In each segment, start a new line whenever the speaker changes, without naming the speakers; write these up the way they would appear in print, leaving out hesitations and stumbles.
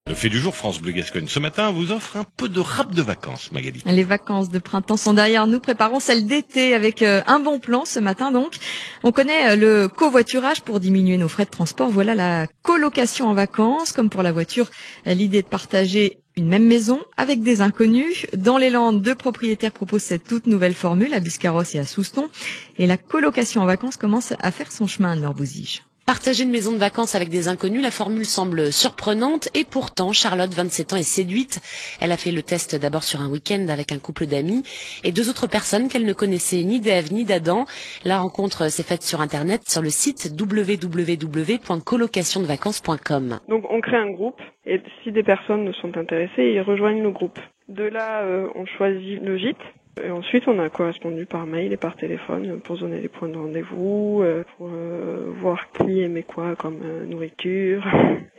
Le fait du jour France Bleu Gascogne ce matin vous offre un peu de rap de vacances, Magali.
Les vacances de printemps sont derrière nous, préparons celles d'été avec un bon plan ce matin donc. On connaît le covoiturage pour diminuer nos frais de transport. Voilà la colocation en vacances, comme pour la voiture, l'idée de partager une même maison avec des inconnus. Dans les Landes, 2 propriétaires proposent cette toute nouvelle formule à Biscarros et à Souston. Et la colocation en vacances commence à faire son chemin à Nord-Bouzige.
Partager une maison de vacances avec des inconnus, la formule semble surprenante et pourtant Charlotte, 27 ans, est séduite. Elle a fait le test d'abord sur un week-end avec un couple d'amis et 2 autres personnes qu'elle ne connaissait ni d'Ève ni d'Adam. La rencontre s'est faite sur internet sur le site www.colocationdevacances.com.
Donc on crée un groupe et si des personnes sont intéressées, ils rejoignent le groupe. De là, on choisit le gîte. Et ensuite, on a correspondu par mail et par téléphone pour donner les points de rendez-vous, pour voir qui aimait quoi comme nourriture,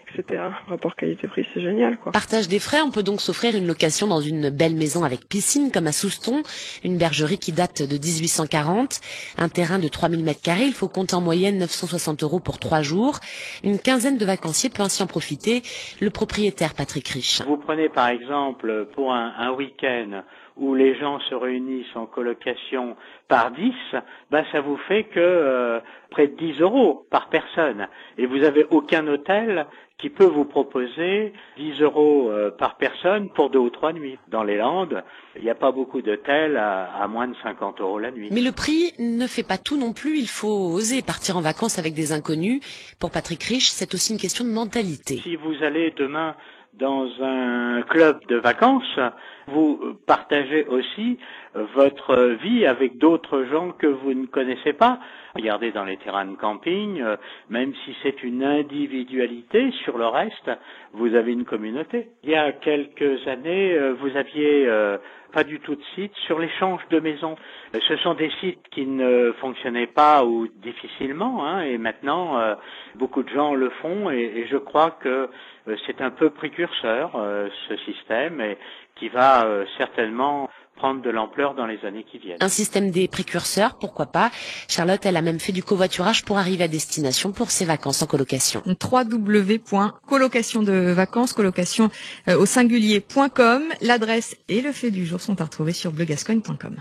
etc. Rapport qualité-prix, c'est génial, quoi.
Partage des frais, on peut donc s'offrir une location dans une belle maison avec piscine comme à Souston, une bergerie qui date de 1840, un terrain de 3000 m², il faut compter en moyenne 960 € pour 3 jours. Une quinzaine de vacanciers peut ainsi en profiter. Le propriétaire Patrick Rich.
Vous prenez par exemple pour un week-end où les gens se réunissent en colocation par 10, ça vous fait que près de 10 € par personne. Et vous avez aucun hôtel qui peut vous proposer 10 € par personne pour 2 ou 3 nuits. Dans les Landes, il n'y a pas beaucoup d'hôtels à moins de 50 € la nuit.
Mais le prix ne fait pas tout non plus, il faut oser partir en vacances avec des inconnus. Pour Patrick Rich, c'est aussi une question de mentalité.
Si vous allez demain dans un club de vacances, vous partagez aussi votre vie avec d'autres gens que vous ne connaissez pas. Regardez dans les terrains de camping, même si c'est une individualité, sur le reste, vous avez une communauté. Il y a quelques années, vous aviez pas du tout de site sur l'échange de maisons. Ce sont des sites qui ne fonctionnaient pas ou difficilement, et maintenant, beaucoup de gens le font et je crois que c'est un peu précurseur, ce système, et qui va certainement prendre de l'ampleur dans les années qui viennent.
Un système des précurseurs, pourquoi pas. Charlotte, elle a même fait du covoiturage pour arriver à destination pour ses vacances en colocation.
www.colocationdevacances, colocation au singulier.com. L'adresse et le fait du jour sont à retrouver sur bleugascogne.com.